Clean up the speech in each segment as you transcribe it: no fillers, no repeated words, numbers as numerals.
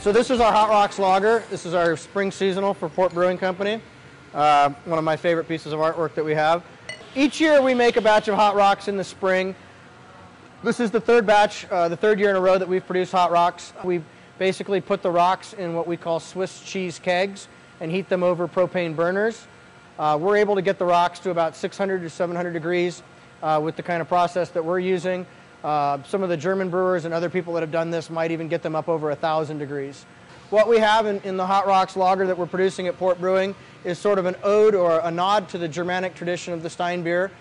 So this is our Hot Rocks lager. This is our spring seasonal for Port Brewing Company. One of my favorite pieces of artwork that we have. Each year we make a batch of Hot Rocks in the spring. This is the third batch, the third year in a row that we've produced Hot Rocks. We basically put the rocks in what we call Swiss cheese kegs and heat them over propane burners. We're able to get the rocks to about 600 to 700 degrees with the kind of process that we're using. Some of the German brewers and other people that have done this might even get them up over 1,000 degrees. What we have in the Hot Rocks lager that we're producing at Port Brewing is sort of an ode or a nod to the Germanic tradition of the Stein Bier.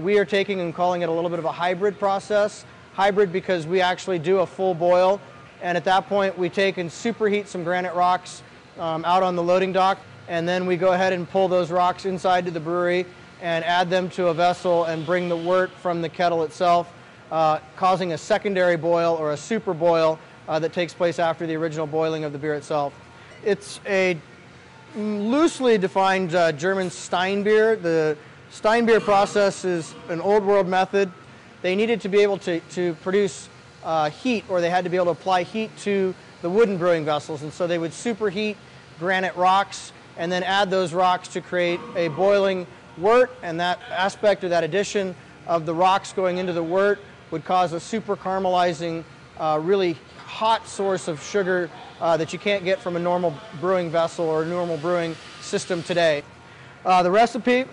We are taking and calling it a little bit of a hybrid process. Hybrid because we actually do a full boil, and at that point we take and superheat some granite rocks out on the loading dock, and then we go ahead and pull those rocks inside to the brewery and add them to a vessel and bring the wort from the kettle itself, causing a secondary boil or a super boil that takes place after the original boiling of the beer itself. It's a loosely defined German Stein Bier. The Stein Bier process is an old world method. They needed to be able to produce heat, or they had to be able to apply heat to the wooden brewing vessels, and so they would superheat granite rocks and then add those rocks to create a boiling wort, and that aspect or that addition of the rocks going into the wort would cause a super caramelizing, really hot source of sugar that you can't get from a normal brewing vessel or a normal brewing system today. The recipe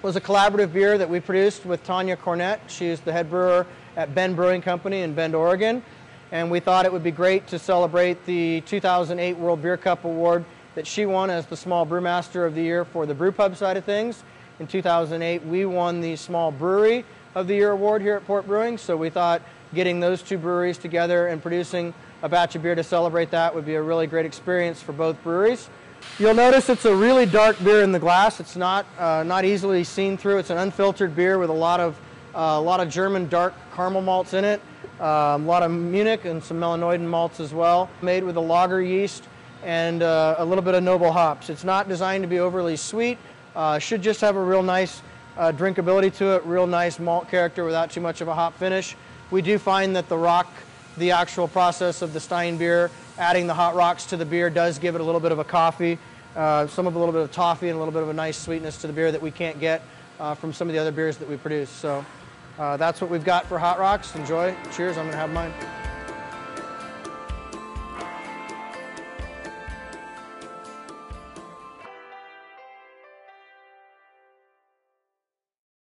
was a collaborative beer that we produced with Tanya Cornett. She is the head brewer at Bend Brewing Company in Bend, Oregon. And we thought it would be great to celebrate the 2008 World Beer Cup Award that she won as the Small Brewmaster of the Year for the brew pub side of things. In 2008, we won the Small Brewery of the Year award here at Port Brewing, so we thought getting those two breweries together and producing a batch of beer to celebrate that would be a really great experience for both breweries. You'll notice it's a really dark beer in the glass. It's not easily seen through. It's an unfiltered beer with a lot of German dark caramel malts in it, a lot of Munich and some Melanoidin malts as well, made with a lager yeast and a little bit of noble hops. It's not designed to be overly sweet. Should just have a real nice drinkability to it, real nice malt character without too much of a hop finish. We do find that the actual process of the Stein Bier, adding the hot rocks to the beer, does give it a little bit of a coffee, a little bit of toffee and a little bit of a nice sweetness to the beer that we can't get from some of the other beers that we produce. So that's what we've got for Hot Rocks. Enjoy. Cheers. I'm going to have mine.